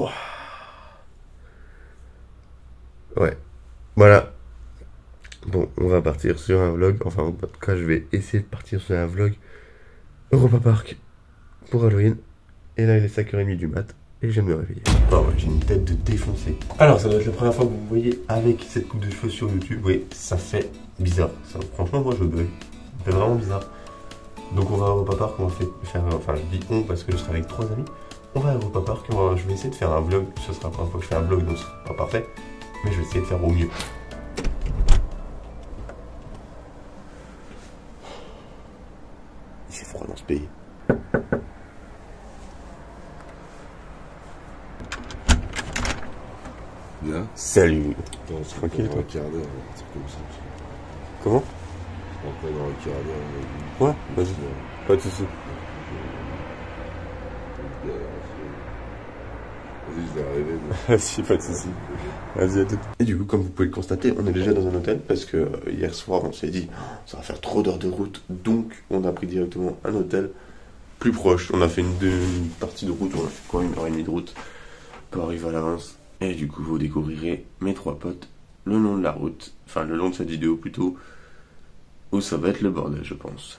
Wow. Ouais, voilà. Bon, on va partir sur un vlog. Enfin, en tout cas, je vais essayer de partir sur un vlog Europa Park pour Halloween. Et là, il est 5h30 du mat. Et je viens de me réveiller. Oh ouais, j'ai une tête de défoncé. Alors, ça doit être la première fois que vous me voyez avec cette coupe de cheveux sur YouTube. Oui, ça fait bizarre. Ça, franchement, moi, je bug. Ça fait vraiment bizarre. Donc, on va à Europa Park. On va faire. Enfin, je dis on parce que je serai avec 3 amis. On va à Europa Park. Je vais essayer de faire un vlog. Ce sera la première fois que je fais un vlog, donc ce sera pas parfait. Mais je vais essayer de faire au mieux. Il fait froid dans ce pays. Bien. Salut. Tranquille, toi. Un quart d'heure, un truc comme ça. Comment? Après, dans un quart d'heure. Ouais, vas-y. Pas de soucis. Vas-y, je vais arriver. Vas-y, pas de soucis. Vas-y, à tout. Et du coup, comme vous pouvez le constater, on est déjà dans un hôtel parce que hier soir, on s'est dit, ça va faire trop d'heures de route. Donc, on a pris directement un hôtel plus proche. On a fait une partie de route, on a fait quoi, 1h30 de route pour arriver à la Reims. Et du coup, vous découvrirez mes 3 potes le long de la route, enfin le long de cette vidéo plutôt, où ça va être le bordel, je pense.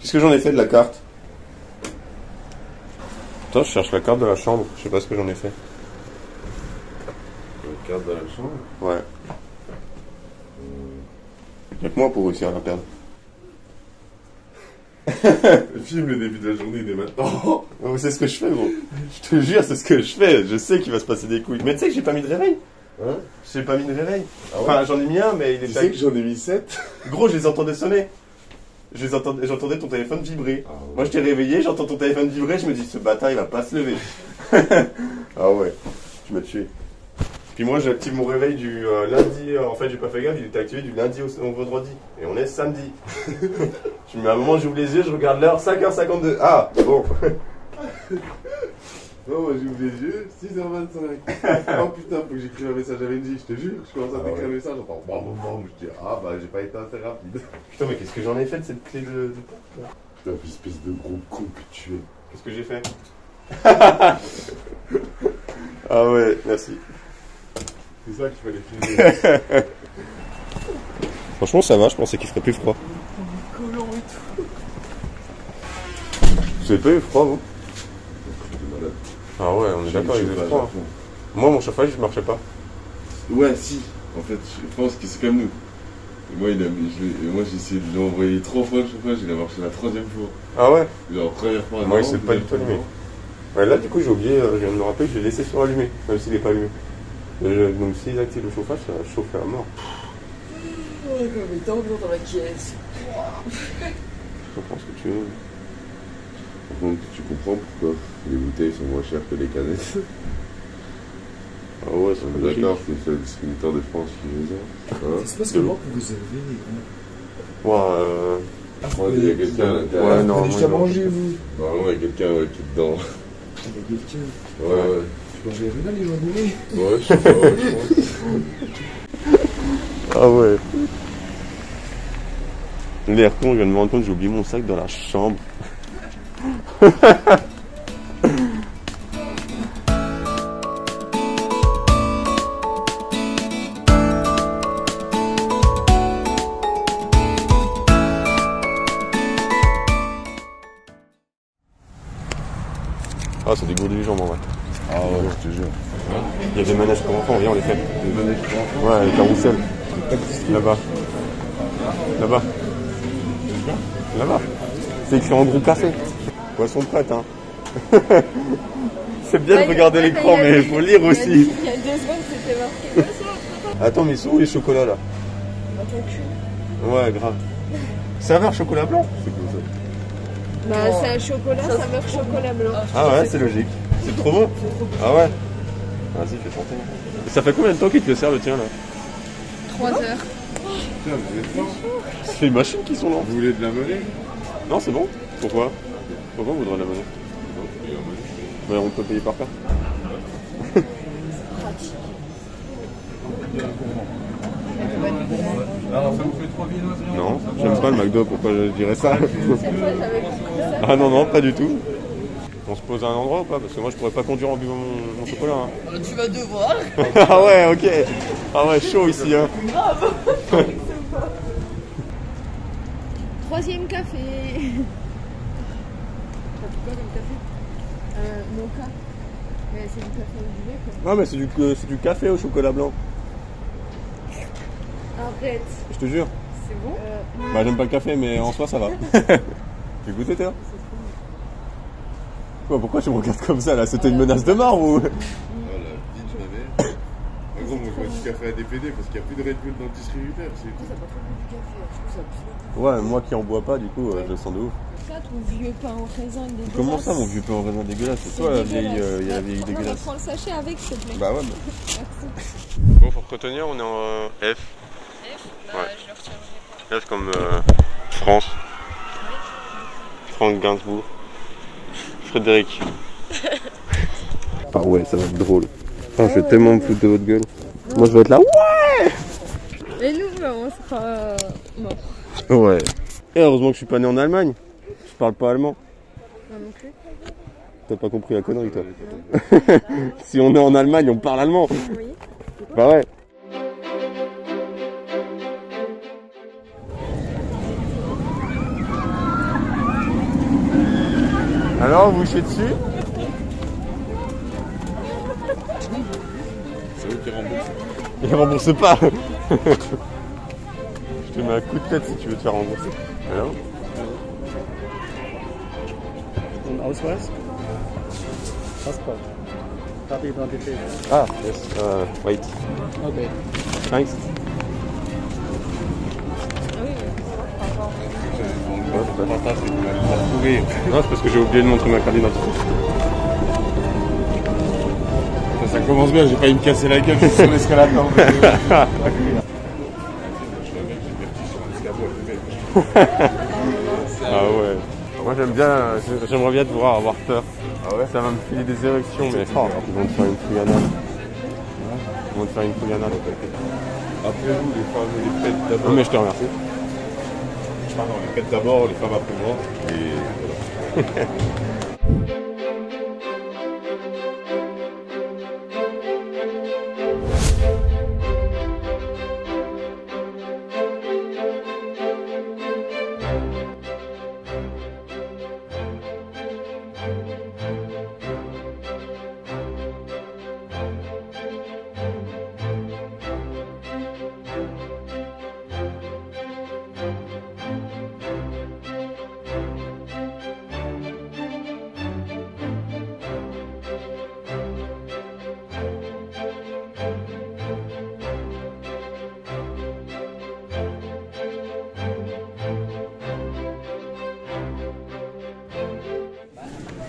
Qu'est-ce que j'en ai fait de la carte? Attends, je cherche la carte de la chambre, je sais pas ce que j'en ai fait. La carte de la chambre? Ouais. Y'a que moi pour réussir à la perdre. Filme le début de la journée dès maintenant. C'est ce que je fais, gros. Je te jure, c'est ce que je fais. Je sais qu'il va se passer des couilles. Mais tu sais que j'ai pas mis de réveil. Hein? J'ai pas mis de réveil. Ah ouais? Enfin, j'en ai mis un, mais il Tu était. sais que j'en ai mis 7? Gros, je les entendais sonner. J'entendais ton téléphone vibrer. Ah ouais. Moi, je t'ai réveillé, j'entends ton téléphone vibrer, je me dis, ce bâtard, il va pas se lever. Ah ouais, tu m'as tué. Puis moi, j'active mon réveil du lundi. En fait, j'ai pas fait gaffe, il était activé du lundi au vendredi. Et on est samedi. Je mets un moment, j'ouvre les yeux, je regarde l'heure, 5h52. Ah, bon. Non, moi j'ouvre les yeux, 6h25. Oh putain, faut que j'écrive un message à Benji, je te jure. Je commence à t'écrire un message, j'entends bam bam bam. Je dis, ah bah j'ai pas été assez rapide. Putain, mais qu'est-ce que j'en ai fait de cette clé de porte là? Putain, espèce de gros con que tu es. Qu'est-ce que j'ai fait? Ah ouais, merci. C'est ça qu'il fallait filmer. Franchement, ça va, je pensais qu'il ferait plus froid. Collant et tout. Vous avez pas eu froid, vous? J'étais malade. Ah ouais, on est d'accord, il faisait froid. Moi, mon chauffage, il marchait pas. Ouais, si. En fait, je pense que c'est comme nous. Et moi, moi j'ai essayé de lui envoyer 3 fois le chauffage, il a marché la 3e fois. Ah ouais? Genre, première fois. Moi, il s'est pas du tout allumé. Ouais, là, du coup, j'ai oublié, je viens de me rappeler que je l'ai laissé sur allumé, même s'il est pas allumé. Donc, s'ils activent le chauffage, ça va chauffer à mort. Ouais, comme étant dans la caisse. Je comprends ce que tu veux. Par contre, tu comprends pourquoi les bouteilles sont moins chères que les canettes. Ah ouais, c'est On est d'accord, c'est le seul distributeur de France qui les a. Hein? C'est parce que moi, pour vous élever, Ouais, Il y a quelqu'un à l'intérieur. Ouais, vous non, avez déjà moi, mangé, vous? Normalement, il y a quelqu'un qui est dedans. Il y a quelqu'un. Ouais. Tu manges les là les journées? Ouais, je sais pas, ouais, je pense. Ah ouais. L'air con, je viens de me rendre compte que j'ai oublié mon sac dans la chambre. Ah, c'est des goûts de jambes en vrai. Ah ouais, je te jure. Il y a des manèges pour enfants, viens, on les fait. Des manèges pour enfants. Ouais, les carousels. Là-bas. Là-bas. Là-bas. C'est écrit en gros café. Boisson prête, hein. C'est bien de regarder l'écran, mais il faut lire aussi. Il y a 2 secondes, c'était marqué boisson. Attends, mais ils sont où les chocolats là? Dans ton cul. Ouais, grave. Saveur chocolat blanc? C'est comme ça. Bah, c'est un chocolat, saveur chocolat blanc. Ah ouais, c'est logique. C'est trop bon? Ah ouais? Vas-y, fais tenter. Et ça fait combien de temps qu'il te le sert le tien là? 3 heures. Putain, vous êtes forts. C'est les machines qui sont là. Vous voulez de la monnaie? Non, c'est bon. Pourquoi? Pourquoi on voudrait de la monnaie? Mais on peut payer par carte. Non, j'aime pas le McDo, pourquoi je dirais ça? Ah non, non, pas du tout. On se pose à un endroit ou pas? Parce que moi je pourrais pas conduire en buvant mon chocolat. Hein. Tu vas devoir. Ah ouais, ok. Ah ouais, chaud ici. Hein. Grave. Troisième café. T'as pris quoi comme café? Mocha. Mais c'est du café au lait quoi. Non mais c'est du café au chocolat blanc. Arrête. Je te jure. C'est bon? Bah j'aime pas le café mais en soi ça va. Tu goûté toi? Quoi, pourquoi tu me regardes comme ça là? C'était une menace de mort ou? Oh la petite, je l'avais. En gros, moi je bois du café à DPD parce qu'il n'y a plus de Red Bull dans le distributeur. C'est tout. Ça pas trop du café. Je trouve ça plus. Ouais, moi qui en bois pas du coup, je le sens de ouf. Ça, ton vieux pain au raisin dégueulasse. Comment ça mon vieux pain en raisin dégueulasse? C'est toi la vieille, il y a la vieille dégueulasse. Prends le sachet avec s'il te plaît. Bah ouais. Merci. Bon, faut retenir, on est en F. F? Bah Ouais. je le retiendrai pas. F comme France. Franck Gainsbourg. Frédéric. Ah ouais, ça va être drôle. Ah, je vais tellement me foutre de votre gueule. Moi je vais être là. Ouais. Et nous, on sera morts. Ouais. Et heureusement que je suis pas né en Allemagne. Je parle pas allemand. Moi non plus. T'as pas compris la connerie toi. Si on est en Allemagne, on parle allemand. Oui. Bah ouais. Alors, vous chiez dessus? C'est eux qui remboursent. Il rembourse pas. Je te mets un coup de tête si tu veux te faire rembourser. Alors? Und Ausweis? Passport. Karte Identität. Ah, yes. Wait. Okay. Thanks. Non, c'est parce que j'ai oublié de montrer ma carte d'identité. Ça commence bien, j'ai failli me casser la gueule, je suis sur l'escalator. Ah ouais. Moi j'aime bien, j'aimerais bien te voir avoir peur. Ah ouais? Ça va me filer des érections, mais ils vont te faire une fouillanade. Ils vont te faire une fouillanade. Après vous, les femmes, les fêtes Non d'abord. mais je te remercie. Pardon, les fêtes d'abord, les femmes après moi. Et voilà.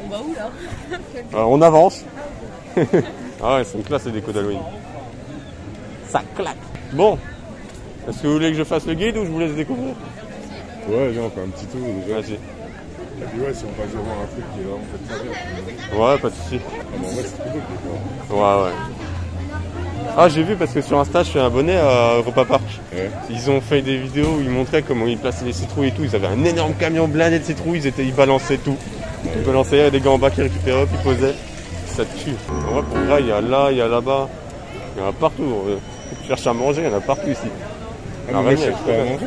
On va où là? Alors on avance. Ah ouais, c'est une classe les décos d'Halloween. Ça claque. Bon, est-ce que vous voulez que je fasse le guide ou je vous laisse découvrir? Ouais, viens, on fait un petit tour déjà. Vas-y. Et puis ouais, si on passe devant un truc qui est vraiment fait très bien. Ouais, pas de soucis. Ah bon, ouais, c'est trop cool. Ouais, ouais. Ah, j'ai vu parce que sur Insta, je suis abonné à Europa Park. Ouais. Ils ont fait des vidéos où ils montraient comment ils plaçaient les citrouilles et tout. Ils avaient un énorme camion blindé de citrouilles, ils balançaient tout. Ils balançaient, il y avait des gars en bas qui récupéraient, hop, ils posaient. Ça tue. En vrai, pour vrai, il y a là, il y a là-bas. Il y en a partout. Tu cherches à manger, il y en a partout ici. Ah, mais moi, je cherche pas à manger.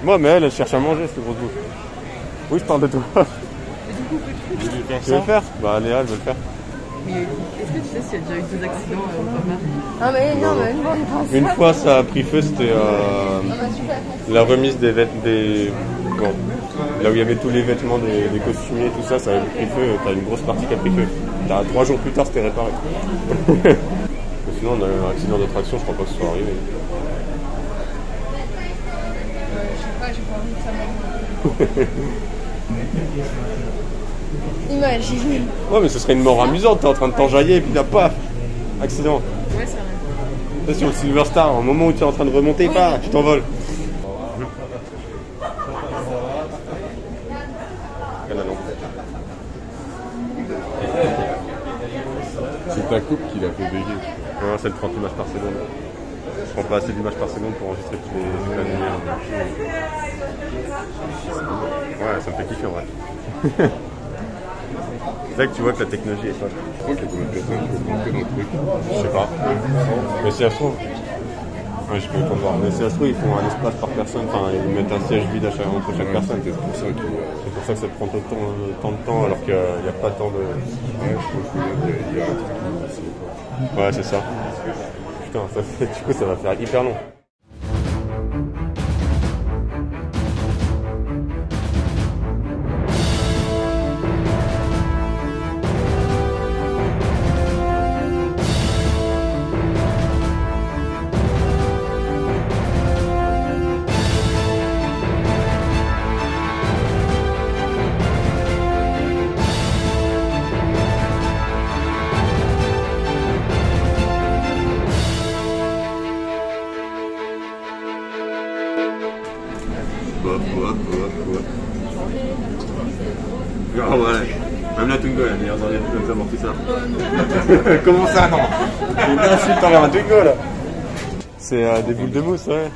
Moi, mais elle cherche à manger, cette grosse bouffe. Oui, je parle de toi. Je voulais faire Tu veux le ça. faire? Bah, Léa, elle veut le faire. Est-ce que tu sais s'il y a déjà eu 2 accidents au Palma? Ah mais non, mais non, Une fois, ça a pris feu, c'était la remise des vêtements, bon, là où il y avait tous les vêtements des costumiers, tout ça, ça a pris feu. T'as une grosse partie qui a pris feu. 3 jours plus tard, c'était réparé. Sinon, on a eu un accident de traction, je crois pas que ce soit arrivé. Je sais pas, j'ai pas envie que ça m'arrive. Imagine. Ouais, mais ce serait une mort amusante, t'es en train de t'enjailler et puis là, paf, accident. Ouais, c'est vrai. Là, sur le Silver Star, au moment où tu es en train de remonter, paf, tu t'envoles. C'est ta coupe qui l'a fait bégayer. Non, c'est le 30 images par seconde. Je prends pas assez d'images par seconde pour enregistrer toute la lumière. Ouais, ça me fait kiffer en vrai. C'est là que tu vois que la technologie est folle. Je crois qu'il y a combien de personnes qui vont rentrer dans le truc. Je sais pas. Mais si ça se trouve. Ouais, je peux pas voir. Mais si ça se trouve, ils font un espace par personne. Enfin, ils mettent un siège vide entre chaque personne. C'est pour ça que. C'est pour ça que ça prend tant de temps alors qu'il n'y a pas tant de. Ouais, je pense qu'il y a un truc qui. Ouais, c'est ça. Putain, du coup, ça va faire hyper long. Ah ouais, même la Twingo, la meilleure dans les amortisseurs. Comment ça, non? Il m'insulte envers un Twingo là. C'est des boules de mousse, ouais.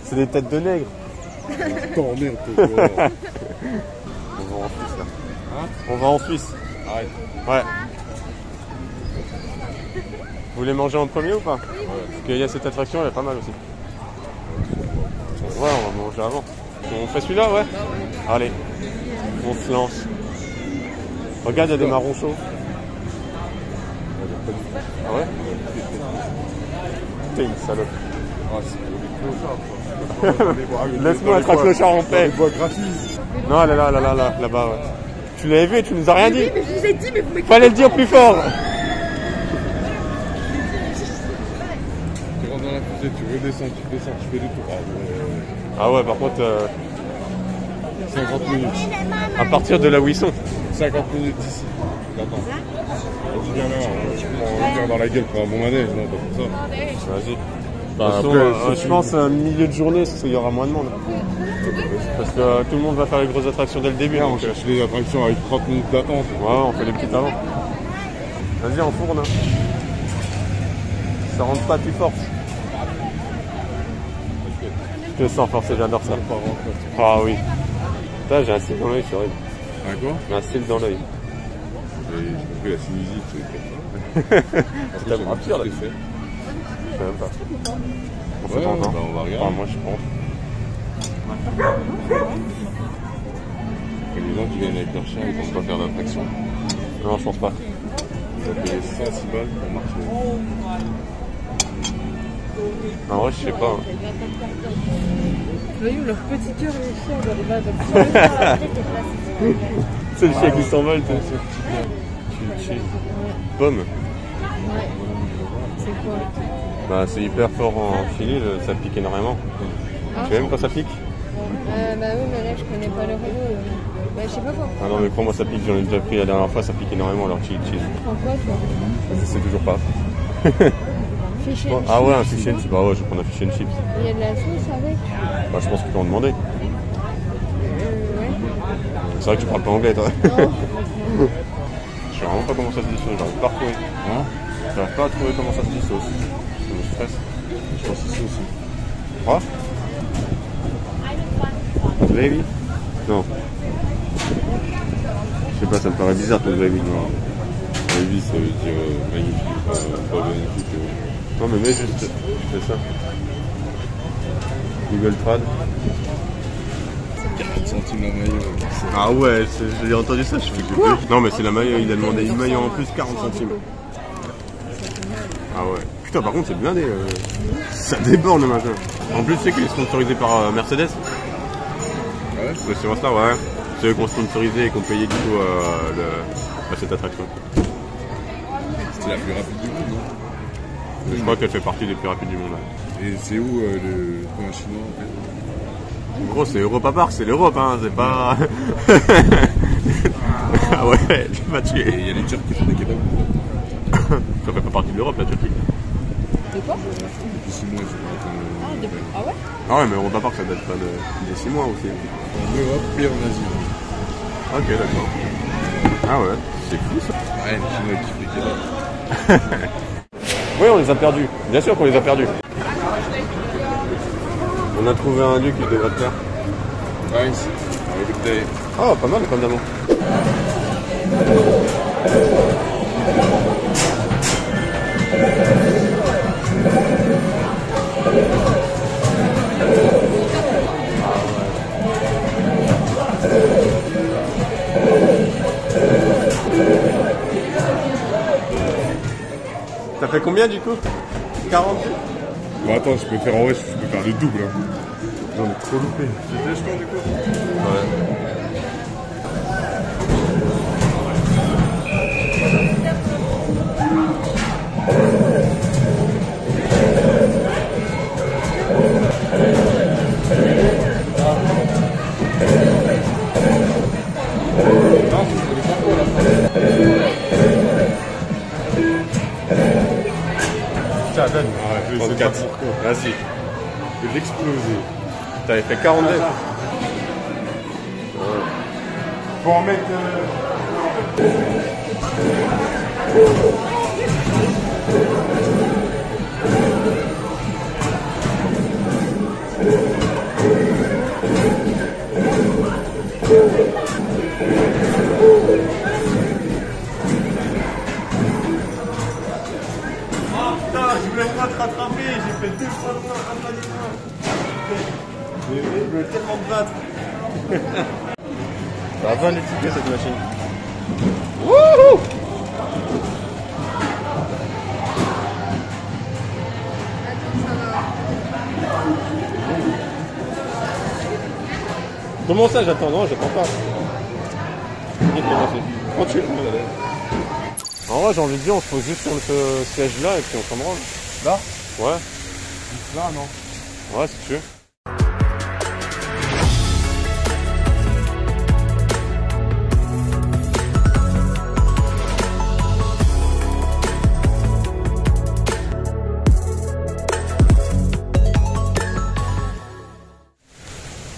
C'est des têtes de nègre. Attends, merde, toi. On va en Suisse là. Hein? On va en Suisse. Arrête. Ouais. Vous voulez manger en premier ou pas? Parce qu'il y a cette attraction, elle est pas mal aussi. Ouais, on va manger avant. On fait celui-là, ouais? Allez, on se lance. Regarde, il y a des marrons chauds. Ah ouais? T'es une salope. Laisse-moi être un clochard en paix. Non, là-bas, ouais. Tu l'avais vu et tu nous as rien dit? Oui, mais je vous ai dit, mais vous m'écoutez. Fallait le dire plus fort. Tu rentres dans la fusée, tu redescends, tu descends, tu fais des tours. Ah ouais, par contre, 50 minutes. à partir de là où ils sont. 50 minutes d'ici. J'attends. Vas-y, viens là, on tire dans la gueule pour un bon manège, non, pas pour ça. Vas-y. Bah, Je pense milieu de journée, il y aura moins de monde. Parce que tout le monde va faire les grosses attractions dès le début. On Donc, cherche les attractions avec 30 minutes d'attente. ouais, on fait les petites avant. Vas-y, on fourne. Ça rentre pas, tu forces. Je te sens forcer, j'adore ça. Ah oui. Putain, j'ai un cil dans l'œil, c'est horrible. Ah quoi? J'ai un cil dans l'œil. J'ai compris la sinusite, c'est T'as me rassure là. fait. Je sais même pas. On sait Ouais, pas encore. bah, on va regarder. Enfin, moi je pense. Et les gens qui viennent avec leur chien, ils vont pas faire d'attraction. Non, je pense pas. Ils ont payé 106 balles pour marcher. En vrai, je sais pas. Hein. Vous avez eu leur petit cœur, les chiens, dans les mains comme C'est le chien qui s'envole, tu sais. Pomme. C'est quoi? Bah, c'est hyper fort en chenille, ça pique énormément. Tu sais même quand ça pique? Bah oui, mais là, je connais pas le réseau. Bah, je sais pas quoi. Ah non, mais crois-moi, ça pique, j'en ai déjà pris la dernière fois, ça pique énormément leur chili cheese. En quoi, toi? Je sais toujours pas. Fish and Ah ouais, un chips. fish and chips. Bah ouais, je vais prendre un fish and chips. Il y a de la sauce avec? Bah, je pense qu'ils vont en demander. Ouais. C'est vrai que tu parles pas anglais, toi. Non. Je sais vraiment pas comment ça se dit sauce, j'arrive pas à retrouver. Hein? J'arrive pas à trouver comment ça se dit sauce. Ça me stresse. Je pense que c'est ça aussi. Quoi? Gravy? Non. Je sais pas, ça me paraît bizarre ton gravy. Non. Baby, ça veut dire magnifique, pas magnifique. Non, mais juste, je fais ça. Google Trad. 40 centimes la maillot. Ah ouais, j'ai entendu ça, je fais que. Non, mais c'est la maillot, il a demandé une maillot en plus, 40 centimes. Ah ouais. Putain, par contre, c'est blindé. Ça déborde le machin. En plus, tu sais qu'il est sponsorisé par Mercedes. Ah ouais? C'est sur ça, ouais. C'est eux qui ont sponsorisé et qui ont payé du coup cette attraction. C'était la plus rapide du monde, non? Je crois qu'elle fait partie des plus rapides du monde. Là. Et c'est où le coin chinois en fait? En gros, c'est Europa Park, c'est l'Europe, hein, c'est pas. Ah ouais, tu m'as Et tué. il y a les Turcs qui font des kebabs. Ça fait pas partie de l'Europe, la Turquie. De quoi? Depuis 6 mois, je crois. Ah ouais? Ah ouais, mais Europa Park, ça date pas des 6 mois aussi. En Europe et en Asie. Ok, d'accord. Ah ouais, c'est fou ça. Ouais, les Chinois qui font des kebabs. Oui, on les a perdus. Bien sûr qu'on les a perdus. On a trouvé un lieu qui devrait te faire. Nice. Have a good day. Ah, pas mal, comme d'amour. Ça fait combien du coup? 40? Bon attends, je peux faire en vrai, je peux faire le double. Hein. J'en ai trop loupé. Tu fais je du coup? Ouais. Ça donne. Ah, je sais pas pourquoi. Vas-y. Je vais l'exploser. T'avais fait 42. Faut en mettre. Je voulais pas te rattraper, j'ai fait 2 fois loin, un pas du loin. Je voulais tellement te battre. Ça va 20 les tickets cette machine. Wouhou! Comment ça j'attends? Non, j'attends pas. Tranquille. En vrai, j'ai envie de dire, on se pose juste sur ce siège-là et puis on s'en branle. Là? Ouais. Là, non? Ouais, si tu veux.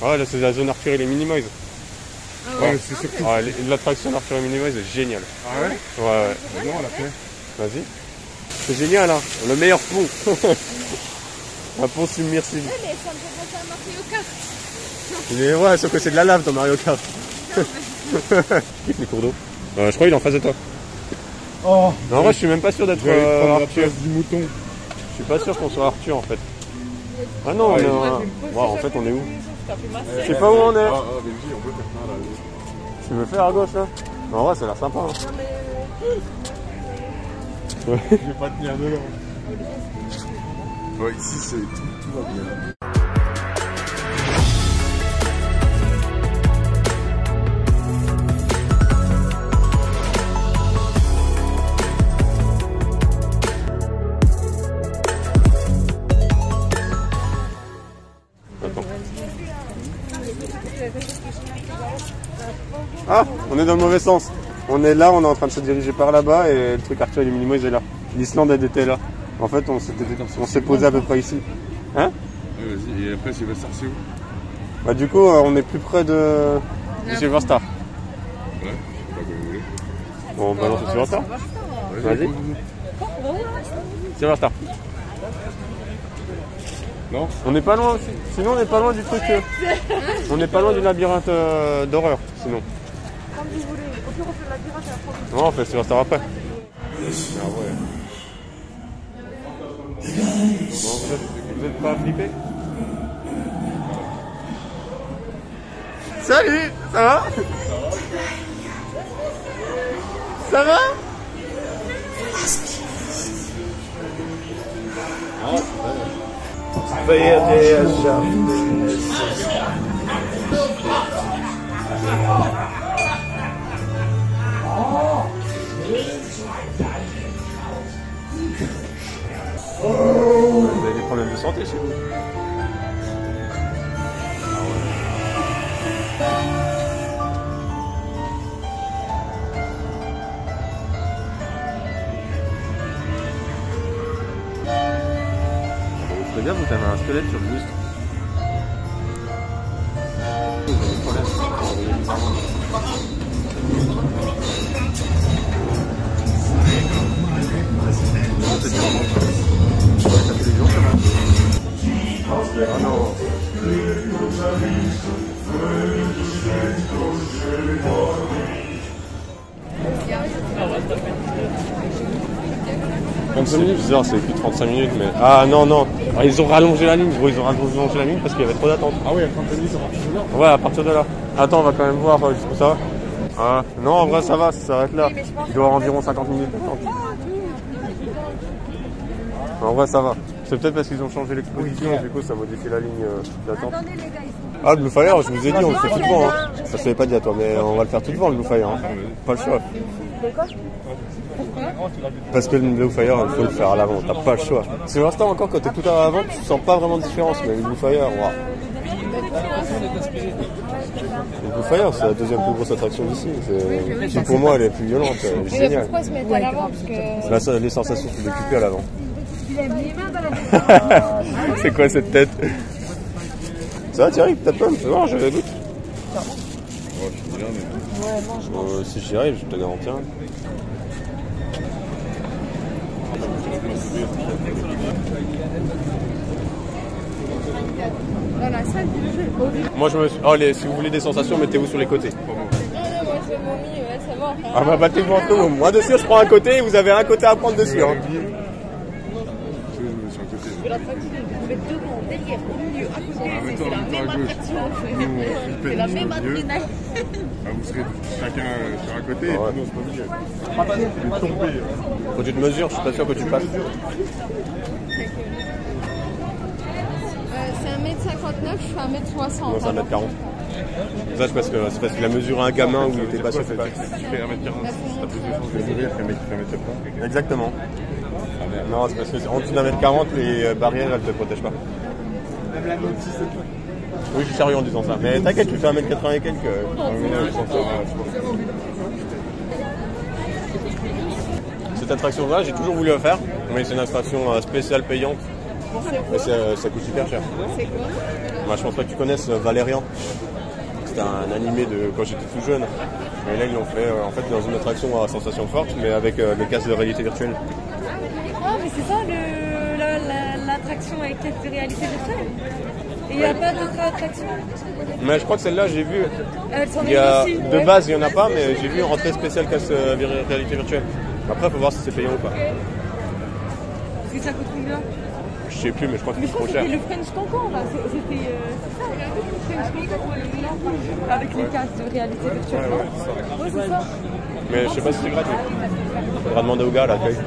Ouais, là, c'est la zone Arthur et les Minimoys. Ouais, c'est surtout. Ah, l'attraction Arthur et Minimoys est géniale. Ah ouais? Ouais, ouais. Mais non, on l'a fait. Vas-y. C'est génial, hein. Le meilleur pont. Un pont submersible. Ouais, mais ça me fait penser à Mario Kart. Il est... Ouais, sauf que c'est de la lave dans Mario Kart. Je kiffe les cours d'eau. Je crois qu'il est en face de toi. Oh! Non, en vrai, je suis même pas sûr d'être Je vais aller prendre la Arthur. place du mouton. Je suis pas sûr qu'on soit Arthur en fait. Ah non, on est en fait, on est où? Je sais pas où on est. Ah, Benji, on peut faire ça là. Tu veux faire à gauche là? En vrai, ça a l'air sympa. Hein. Je vais pas tenir de long. Ouais, ici, c'est tout va bien. Ah, on est dans le mauvais sens. On est là, on est en train de se diriger par là-bas et le truc Arthur et les Minimoys est là. L'Islande elle était là. En fait, on s'est posé à peu près ici. Hein? Ouais, vas-y, et après, c'est où? Bah du coup, on est plus près de Silverstar. Ouais, je sais pas quoi vous voulez. Bon, bah non, c'est Silverstar. Vas-y. Silverstar. Non? On n'est pas loin aussi. Sinon, on n'est pas loin du truc. On n'est pas loin du labyrinthe d'horreur. Sinon. Comme vous voulez. Au pire, on fait le labyrinthe et après on fait. Non, on fait Silverstar après. Ah ouais. Bon, vous êtes pas flippés? Salut, ça va? Ça va? Vous avez des problèmes de santé chez vous? Très bien, vous avez un squelette sur le muscle. Ça fait des jours, ça va. Ah non. 35 minutes. C'est bizarre, c'est plus 35 minutes, mais... Ah non, non. Ah, ils ont rallongé la ligne, gros, ils ont rallongé la ligne parce qu'il y avait trop d'attente. Ah oui, à 30 minutes à partir de là. Ouais, à partir de là. Attends, on va quand même voir jusqu'où ça va. Ah, non, en vrai, ça va, ça s'arrête là. Il doit avoir environ 50 minutes d'attente. En vrai, ça va. C'est peut-être parce qu'ils ont changé l'exposition, du coup, ça modifie la ligne d'attente. Ah, le Blue Fire, je vous ai dit, on le fait tout devant. Hein. Ça, je savais pas dit à toi, mais on va le faire tout devant, le Blue Fire. Hein. Pas le choix. Parce que le Blue Fire, il faut le faire à l'avant, t'as pas le choix. C'est l'instant encore, quand t'es tout à l'avant, tu sens pas vraiment de différence, mais le Blue Fire, waouh. Le Blue Fire, c'est la deuxième plus grosse attraction d'ici. Pour moi, elle est plus violente, elle est géniale. Pourquoi se mettre à l'avant parce que... Là, les sensations sont décuplées à l'avant. C'est quoi cette tête? Ça va Thierry, peut-être pas? Non, je goûte. Si j'y arrive, je te garantis. Dans la salle du jeu. Moi je me suis... Oh, si vous voulez des sensations, mettez-vous sur les côtés. Non, moi je m'en mis, ouais, ça va. Ah bah battez-vous entre vous. Moi dessus je prends un côté et vous avez un côté à prendre dessus. Hein. Derrière, au milieu, à côté, c'est la même attraction. C'est la même adrénaline. Vous serez chacun sur un côté et nous on se met au milieu. Faut que tu te mesures, je suis pas sûr que tu passes. C'est 1m59, je fais 1m60. Non, c'est 1m40. Ça, c'est parce qu'il a mesuré un gamin où il était pas sûr que tu passes. Tu fais 1m40, t'as plus de chances de mourir qu'un mec qui fait 1m70. Exactement. Non, c'est parce qu'en dessous d'1m40, les barrières elles te protègent pas. Même la note 6 et tout. Oui, je suis sérieux en disant ça. Mais t'inquiète, tu fais 1m80 et quelques. Cette attraction-là, j'ai toujours voulu la faire, mais c'est une attraction spéciale payante. Mais ça coûte super cher. C'est quoi? Moi, je pense pas que tu connaisses Valérian. C'était un animé de quand j'étais tout jeune. Mais là, ils l'ont fait en fait dans une attraction à sensation forte, mais avec des casques de réalité virtuelle. Ah, mais c'est ça l'attraction avec casque de réalité virtuelle. Et il n'y a pas d'autres attractions? Mais je crois que celle-là, j'ai vu. Elles sont De base, il n'y en a pas, mais j'ai vu une rentrée spéciale casque de réalité virtuelle. Après, il faut voir si c'est payant ou pas. Parce que ça coûte combien? Je sais plus, mais je crois que Mais c'est je trop crois que cher. c'était le French Cancan là, c'était ça, French Cancan avec les casques de réalité virtuelle. Ouais, c'est ça. Mais je sais pas si c'est gratuit. Faudra demander au gars à l'accueil.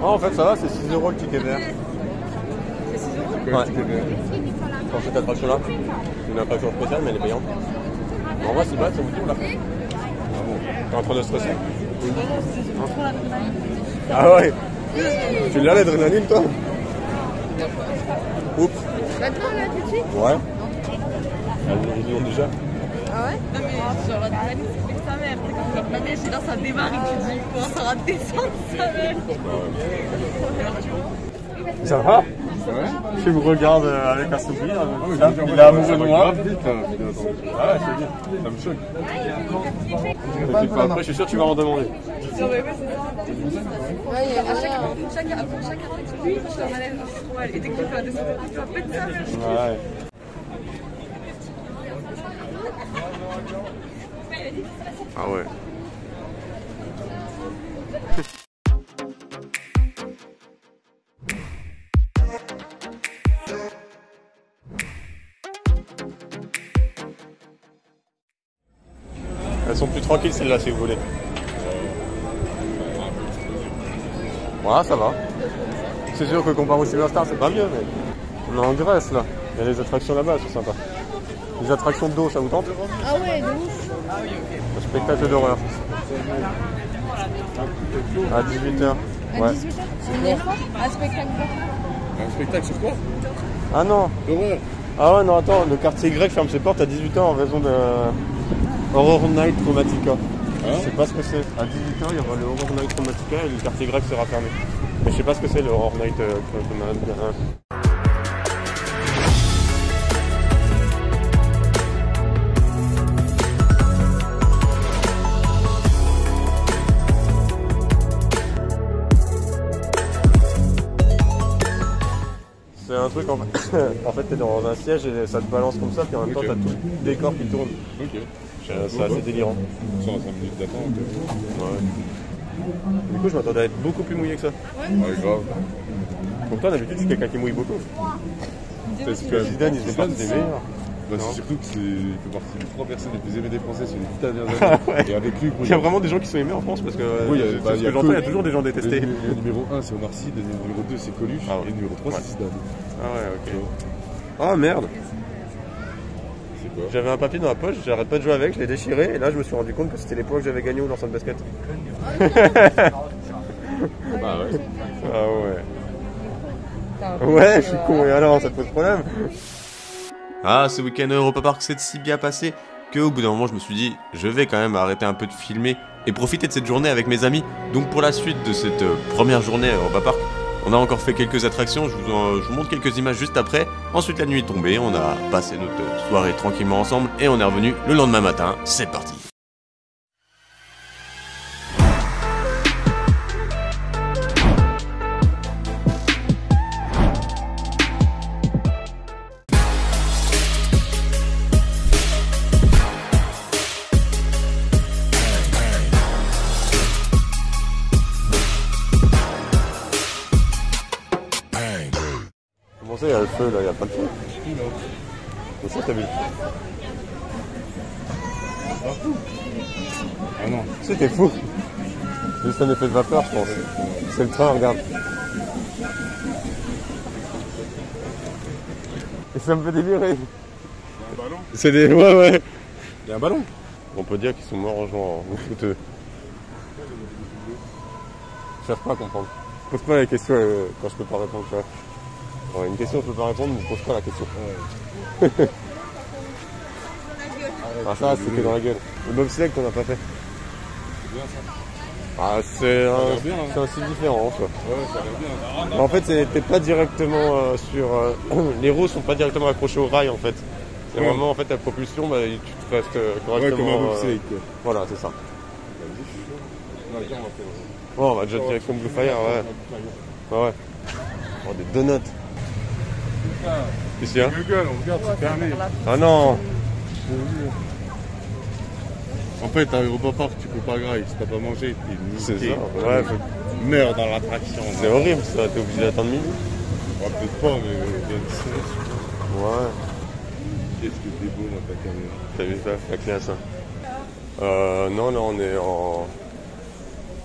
Oh, en fait, ça va, c'est 6 € le ticket vert. C'est 6 €? Ouais. Pour cette attraction-là, c'est une attraction spéciale, mais elle est payante. En vrai, c'est bête, ça vous dit, on l'a fait. T'es en train de stresser? Ah ouais? Tu l'as l'adrénaline, toi? Oups. Maintenant, là, tout de suite? Ouais. Ils l'ont déjà. Ah ouais? Non mais genre l'adrénaline c'est fait sa mère, c'est comme la neige et là ça démarre et tu dis il commence à redescendre sa mère. Ça va? Ouais. Tu me regardes avec un sourire. Il est amoureux de moi. Vite, Ah ouais, c'est bien. ça me choque. Après, je suis sûr que tu vas en demander. Non mais ouais c'est ça. Ouais, il y a Pour chaque attraction, je suis en malaise, je suis trop mal. Et dès que tu fais un dessin, tu vas péter sa mère. Ouais. Ah ouais. Elles sont plus tranquilles celles-là si vous voulez. Ouais, ça va. C'est sûr que comparé au Silverstar, c'est pas mieux, mais on est en Grèce là. Il y a les attractions là-bas, c'est sympa. Les attractions d'eau, ça vous tente? Ah ouais, de ouf. Un spectacle d'horreur. À 18h. À Ouais. 18h? On y est pas? Un spectacle d'horreur. Un spectacle sur quoi? Ah non. D'horreur. Ah ouais, non, attends, le quartier grec ferme ses portes à 18h en raison de Horror Night Chromatica. Je sais pas ce que c'est. À 18h, il y aura le Horror Night Chromatica et le quartier grec sera fermé. Mais je sais pas ce que c'est le Horror Night Chromatica. C'est un truc qu'en fait, t'es dans un siège et ça te balance comme ça, puis en même temps, t'as tout le décor qui tourne. Ok. C'est assez délirant. 105 minutes d'attente. Ouais. Du coup, je m'attendais à être beaucoup plus mouillé que ça. Ouais, grave. Donc toi, d'habitude, c'est quelqu'un qui mouille beaucoup. Parce que Zidane, il fait partie des meilleurs. Bah, c'est surtout qu'il fait partie des 3 personnes les plus aimées des Français sur les 10 dernières années. Ouais. Et avec lui, Il y a vraiment des gens qui sont aimés en France parce que oui, ce que j'entends, il y a toujours des gens détestés. Le numéro 1 c'est Omar Sy, le numéro 2 c'est Coluche, Ah ouais. et le numéro 3 Ouais. c'est Zidane. Ah ouais, ok. Ah merde. C'est quoi? J'avais un papier dans la poche, j'arrête pas de jouer avec, je l'ai déchiré et là je me suis rendu compte que c'était les points que j'avais gagnés au lancer de basket. Bah ouais. Ah ouais. Ouais, je suis con, et alors ça te pose problème? Ah, ce week-end Europa Park s'est si bien passé qu'au bout d'un moment je me suis dit je vais quand même arrêter un peu de filmer et profiter de cette journée avec mes amis. Donc pour la suite de cette première journée à Europa Park, on a encore fait quelques attractions, je vous montre quelques images juste après. Ensuite la nuit est tombée, on a passé notre soirée tranquillement ensemble et on est revenu le lendemain matin, c'est parti. Comment ça, il y a le feu là, il y a pas de feu. Mais ça, t'as vu? Ah non. C'était fou. C'est juste un effet de vapeur, je pense. C'est le train, regarde. Et ça me fait délirer. Un ballon? C'est des... Ouais. Il y a un ballon? On peut dire qu'ils sont morts en jouant en footeux. Je cherche pas à comprendre. Pose pas la question quand je peux pas répondre, tu vois. Alors, une question, je peux pas répondre, mais pose pas la question. Ah ça, c'était dans la gueule. Le bobsleigh qu'on n'a pas fait. C'est bien ça. Ah, c'est l'air bien, hein. c'est aussi différent, quoi. Ouais, ça a l'air bien. Mais en fait, t'es pas directement sur... les roues sont pas directement accrochés au rail, en fait. C'est Ouais. vraiment, en fait, la propulsion, bah, tu te restes correctement... Ouais, comme un bobsleigh, quoi. Voilà, c'est ça. Non, viens, on va faire. Bon, on va déjà direction Blue Fire, ouais. Ouais. Oh, des donuts. Qu'est-ce qu'il y a? Google, on regarde, c'est fermé. Ah non! En fait, à Europa Park, tu peux pas grailler. Si t'as pas mangé, t'es C'est niqué. ça, ouais. Tu meurs dans l'attraction. C'est horrible, ça. T'es obligé d'attendre midi. Ouais, peut-être pas, mais il y a une séance. Ouais. Qu'est-ce que t'es beau dans ta caméra. T'as vu ça? La classe, non, là, on est en...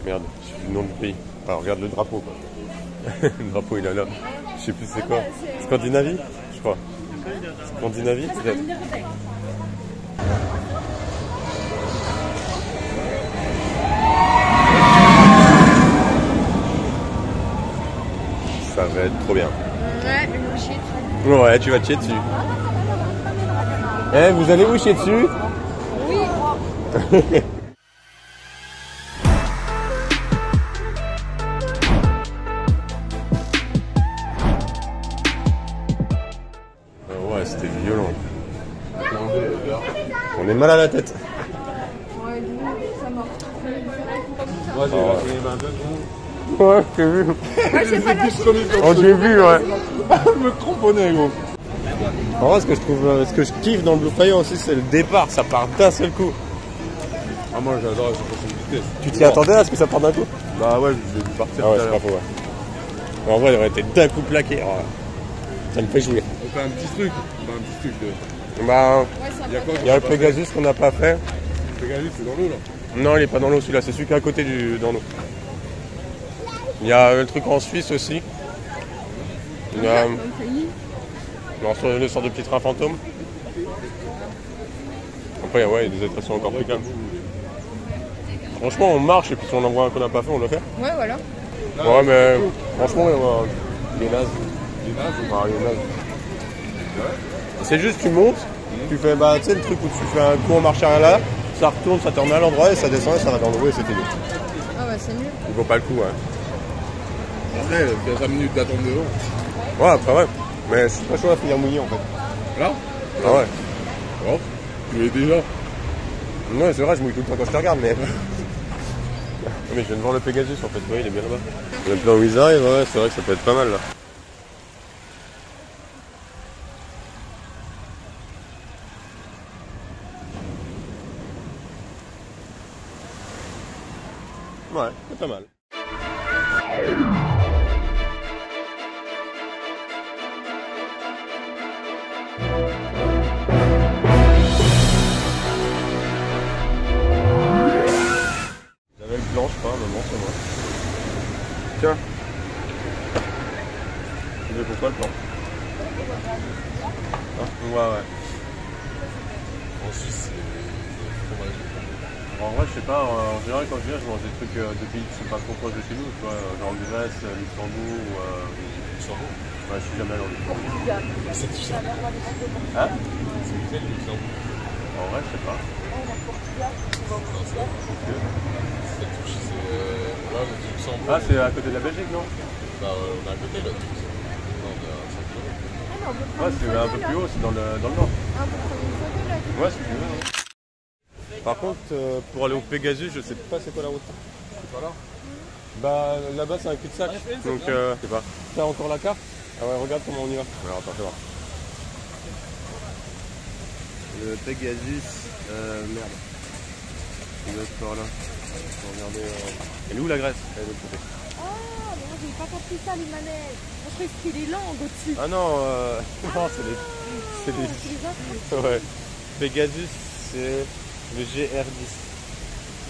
Merde, je sais plus le nom du pays. Ah, regarde le drapeau, quoi. Le drapeau, il est là. Je sais plus c'est quoi. Scandinavie, je crois. Scandinavie, peut-être. Ça va être trop bien. Ouais, une chier. Ouais, tu vas te chier dessus. Eh, vous allez vous chier dessus? Oui. Ouais, c'était violent. On est mal à la tête. Ouais, du coup, ça marche. Moi, j'ai lâché les mains 2 secondes. Ouais, j'ai vu. Ouais, j'ai pas lâché. Oh, j'ai vu, ouais. Je me cramponnais, gros. En vrai, ce que je kiffe dans le Blue Fire aussi, c'est le départ. Ça part d'un seul coup. Ah, moi, j'adore la sensation de vitesse. Tu t'y attendais à ce que ça parte d'un coup? Bah ouais, je l'ai vu partir Ah ouais, tout à c'est l'heure. pas faux, ouais. En vrai, il aurait été d'un coup plaqué. Oh, ça me fait jouer. On fait un petit truc. Bah, Ouais, ça Il y a quoi il y a le Pegasus qu'on n'a pas fait. Pegasus, c'est dans l'eau là. Non, il est pas dans l'eau celui-là, c'est celui qui est à côté dans l'eau. Il y a le truc en Suisse aussi. Il y a le sort de petit train fantôme. Après, ouais, il y a des attractions encore plus calmes. Franchement, on marche et puis si on en voit un qu'on n'a pas fait, on le fait. Ouais, voilà. Ouais, mais franchement, il est naze. Les nazes. Ah, il est naze. C'est juste, tu montes, tu fais, bah, tu sais, le truc où tu fais un coup en marche arrière là, ça retourne, ça te remet à l'endroit et ça descend et ça va dans l'eau et c'est fini. Ah ouais, c'est mieux. Il vaut pas le coup, ouais. Après, il y a 5 minutes d'attente devant. Ouais, après, ouais. Mais je suis pas chaud à finir mouillé en fait. Là Ah ouais. Oh, tu l'es déjà. Non, c'est vrai, je mouille tout le temps quand je te regarde, mais. Mais je viens de voir le Pegasus en fait, ouais, il est bien là-bas. Le plan où ils arrivent, ouais, c'est vrai que ça peut être pas mal là. Ouais, c'est pas mal. J'avais le blanc, je crois, à un moment, c'est moi. Tiens. Tu veux pourquoi le blanc? Ah, ouais. En Suisse, c'est fromage. En vrai, je sais pas, en général, quand je viens, je mange des trucs de pays qui sont pas trop proches de chez nous, tu vois, genre Grèce, Luxembourg ou. Luxembourg. Ouais, je suis jamais allé en Luxembourg. C'est tout ça. Hein? C'est lequel, Luxembourg? En vrai, je sais pas. Non, c'est la touche, c'est. Là, le Luxembourg. Ah, c'est à côté de la Belgique, non? Bah, on est à côté, là, du Luxembourg. Non, on est à 5 km. Ouais, c'est un peu plus haut, c'est dans le nord. Ah, pour prendre une photo là. Ouais, si tu veux. Ouais. Par contre, pour aller au Pégasus, je sais pas c'est quoi la route. C'est pas là? Bah là-bas c'est un cul-de-sac. Donc je sais pas. T'as encore la carte? Ah ouais, regarde comment on y va. Alors attends, fais voir. Le Pégasus, merde. Il doit être par là. On va regarder. Elle est où la Grèce? Elle est de l'autre côté. Oh, mais moi j'ai pas compris ça, les manettes. Moi je croyais que c'était les langues au-dessus. Ah non, non c'est les. C'est C'est les. les infos. Ouais. Pégasus, c'est le GR10.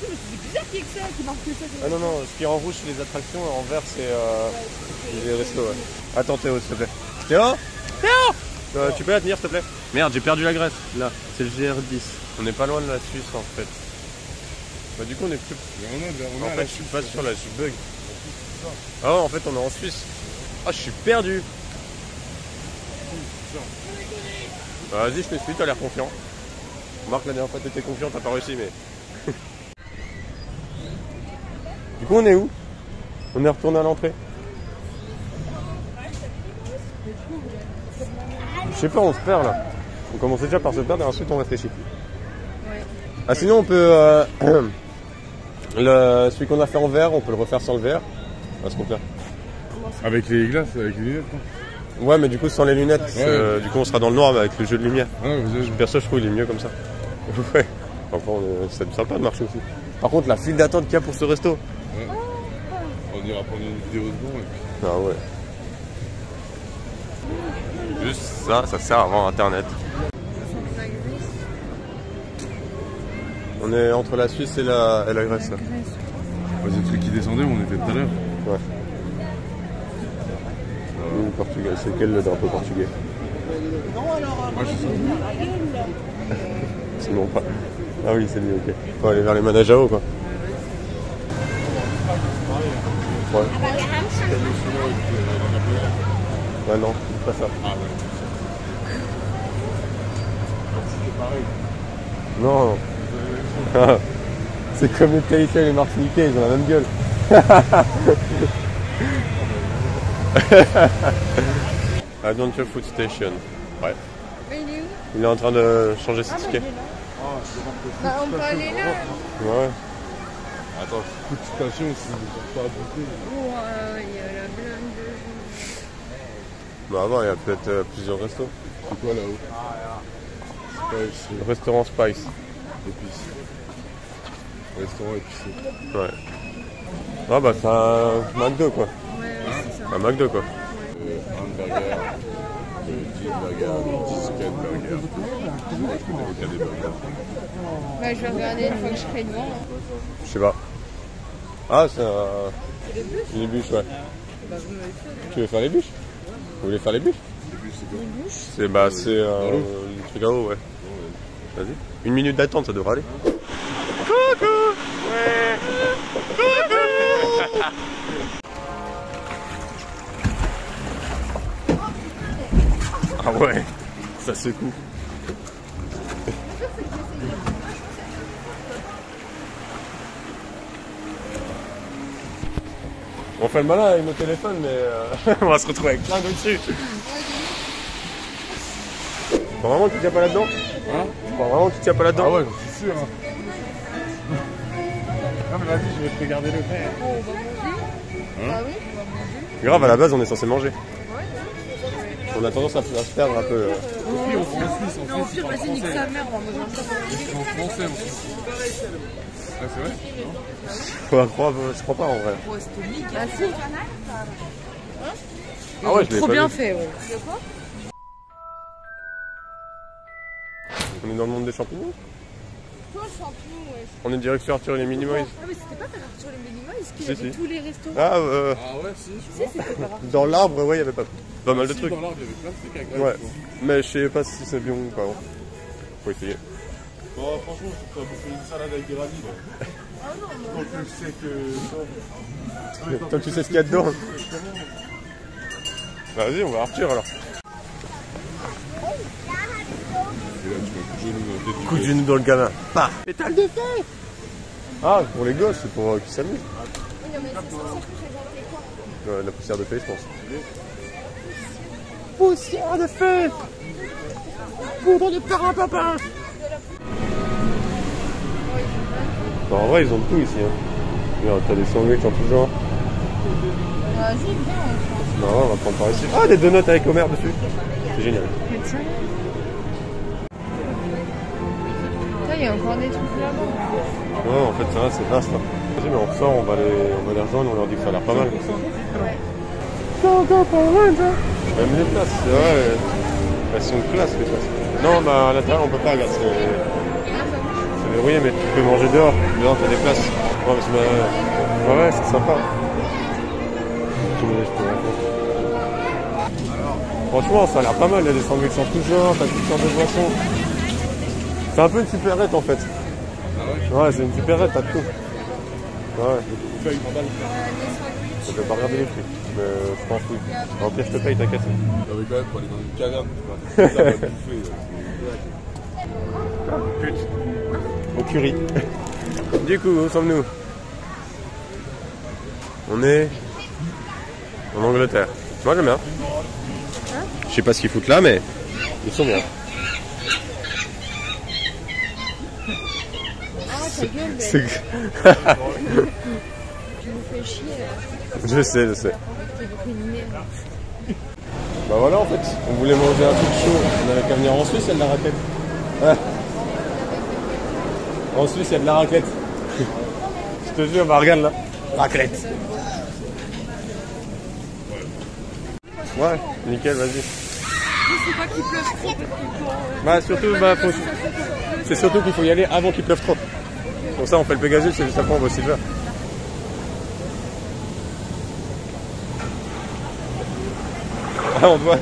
C'est bizarre qu'il y ait que ça, qui marque que ça. Ah non, non, ce qui est en rouge c'est les attractions et en vert c'est les restos. Ouais. Attends Théo, s'il te plaît. Théo tu peux la tenir s'il te plaît? Merde, j'ai perdu la Grèce. Là, c'est le GR10. On n'est pas loin de la Suisse en fait. Bah du coup on est plus... En fait je suis pas sûr là, je suis bug. Ah ouais, en fait on est en Suisse. Ah je suis perdu. Bah, vas-y je te suis, t'as l'air confiant. Marc la dernière fois t'étais confiant, t'as pas réussi mais... Du coup on est où? On est retourné à l'entrée. Je sais pas, on se perd là. On commençait déjà par se perdre et ensuite on réfléchit. Ouais. Ah sinon on peut... celui qu'on a fait en vert, on peut le refaire sans le vert. Parce qu'on perd. Avec les glaces, avec les lunettes, quoi. Ouais mais du coup sans les lunettes, Ouais. du coup on sera dans le noir mais avec le jeu de lumière. Ouais, Perso je trouve il est mieux comme ça. Ouais. Enfin, c'est sympa de marcher aussi. Par contre la file d'attente qu'il y a pour ce resto. ouais. On ira prendre une vidéo devant et puis... Ah ouais. Juste ça, ça sert à avoir internet. On est entre la Suisse et la Grèce là. Ouais, c'est le truc qui descendait, on était tout à l'heure. Ouais. Le Portugal, c'est quel le drapeau portugais? Moi, je sais Sinon pas. Ah oui, c'est lui, ok. Faut aller vers les manèges à eau quoi. Ouais. Ouais, non, c'est pas ça. Ah ouais. C'est pareil. Non. C'est comme les Tahitiens et les Martiniquais, ils ont la même gueule. Adventure Food Station. Ouais. Mais il est où? Il est en train de changer ses tickets. Bah, on peut aller là. Ouais. Attends, toute station, c'est pas à boucler. Oh, il y a la blinde de gens. Bah avant, il y a peut-être plusieurs restos. C'est quoi là-haut? Spice, Le restaurant Spice. épices. Restaurant épicé. Ouais. Ah bah c'est un McDo quoi. Ouais, c'est ça. Un McDo quoi. Hamburger, cheeseburger, chicken burger. Moi, je connais aucun des burgers. Bah, je vais regarder une fois que je serai devant. Je sais pas. Ah c'est un... Les bûches ouais. Bah, vous m'avez fait. Tu veux faire les bûches? Vous voulez faire les bûches? C'est bah c'est le truc à eau ouais. Vas-y. 1 minute d'attente ça devrait aller. Coucou. Ouais. Coucou. Ah ouais, ça secoue. On fait le malin avec nos téléphones, mais on va se retrouver avec plein de dessus. Tu crois vraiment que tu tiens pas là-dedans? Hein? Tu crois vraiment que tu tiens pas là-dedans? Ah ouais, j'en suis sûr. Hein. Non mais vas-y, je vais te regarder le faire. Oh, on va manger? Hein? Bah oui, on va manger. Grave, à la base, on est censé manger. Ouais, On a tendance à se perdre un peu. Non, au pire, vas-y, nique sa mère, on va manger un peu. En français aussi. Ah, c'est vrai? Je crois pas en vrai. Ouais, c'était nickel. Ah, si. Ah ouais, je l'ai Trop pas bien vu. fait, ouais. On est dans le monde des champignons. Toi, champignon, ouais. On est direct sur Arthur et les Minimoys. Ah, mais c'était pas par sur les Minimoys qu'il y Si, avait si. tous les restaurants. Ah, Ah ouais, si, je vois. C'était pas dans l'arbre, ouais, il y avait pas mal de Si, trucs. dans l'arbre, il y avait plein de steaks à graisse. Ouais, mais je sais pas si c'est bien ou pas. Faut essayer. Bon, franchement, je peux bouffer une salade avec des radis. Quand je sais que. Tant que tu sais ce qu'il y a dedans. Bah, vas-y, on va Arthur alors. Coup de genou dans le gamin. Pah. Pétale de fée. Ah, pour les gosses, c'est pour qu'ils s'amusent. La poussière de fée, je pense. Poussière de fée. Poudre de perlimpinpin. Bah, en vrai, ils ont de tout ici. Hein. Regarde, t'as des sandwichs en tout genre. Vas-y, viens, Non, on va prendre par ici. Ah, des donuts avec Homer dessus. C'est génial. il y a encore des trucs là-bas. Ouais, en fait, ça va, c'est vaste. Hein. Vas-y, mais on ressort, on va les rejoindre, on leur dit que ça a l'air pas mal. Même les places, c'est vrai. Elles sont classe, les places. Non, bah à l'intérieur, on peut pas, regarde, c'est verrouillé, mais tu peux manger dehors. Dehors, t'as des places. Ouais, mais ouais, c'est sympa. Franchement, ça a l'air pas mal, il y a des sandwichs en tout genre, t'as toutes sortes de boissons. C'est un peu une supérette en fait. Ouais, c'est une supérette, t'as tout. Ouais. Je vais pas regarder les prix, mais je pense oui. En pire, je te paye, t'inquiète. Ah oui, quand même, pour aller dans une caverne, ça va bouffer. Pute. Au curry. Du coup, où sommes-nous? On est en Angleterre. Moi j'aime bien. Je sais pas ce qu'ils foutent là, mais ils sont bien. Ah, ta gueule, C'est... tu nous fais chier. Je sais. T'es beaucoup une merde. Bah voilà, en fait, on voulait manger un truc chaud. On avait qu'à venir en Suisse, il y a de la raclette. Ouais. En Suisse, il y a de la raclette. Je te jure, bah regarde là. Raclette. Ouais, nickel, vas-y. Je sais pas qu'il pleuve trop parce qu'il faut... Bah surtout, c'est surtout qu'il faut y aller avant qu'il pleuve trop. Pour ça, on fait le Pégasus, c'est juste après on va au Silver. Ah, on te voit.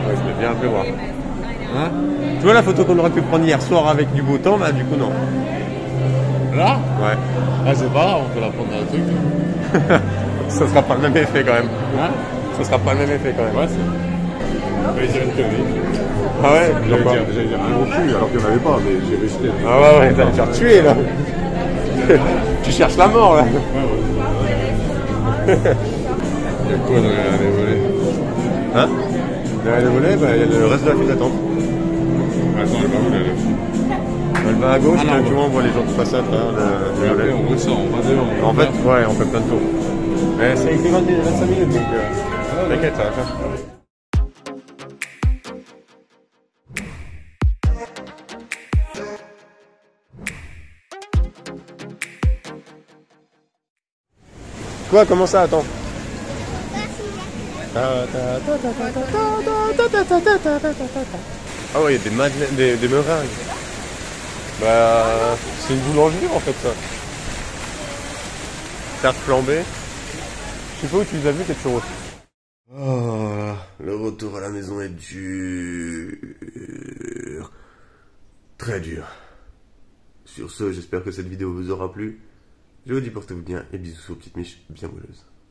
Ouais, je vais bien un peu voir. Hein? Tu vois la photo qu'on aurait pu prendre hier soir avec du beau temps, bah du coup non. Là? Ouais. Ah, c'est pas grave, on peut la prendre dans le truc. Ça sera pas le même effet quand même. Hein? Ça sera pas le même effet quand même. Ouais, c'est. Je vais dire une connerie. Ah ouais? J'allais dire un gros cul alors qu'il n'y en avait pas, mais j'ai resté. Ah ouais, t'allais te faire tuer là. Tu cherches la mort là. Il y a quoi dans les volets? Hein? Derrière les volets, bah, il y a le reste de la file d'attente. Attends, elle va où là? Elle va à gauche, Ah, non, tu vois, on voit les gens qui passent à travers le Après, volet. on ressort, on va dehors. En fait, ouais, on fait plein de tours. Mais c'est écrit 25 minutes, donc t'inquiète, ça va faire. Quoi, comment ça, attends? Ah ouais, il y a des madeleines, des meringues. Bah, c'est une boulangerie en fait ça. Tarte flambée. Je sais pas où tu les as vus tes churros. Oh, le retour à la maison est dur. Très dur. Sur ce, j'espère que cette vidéo vous aura plu. Je vous dis portez-vous bien et bisous aux petites miches bien moelleuses.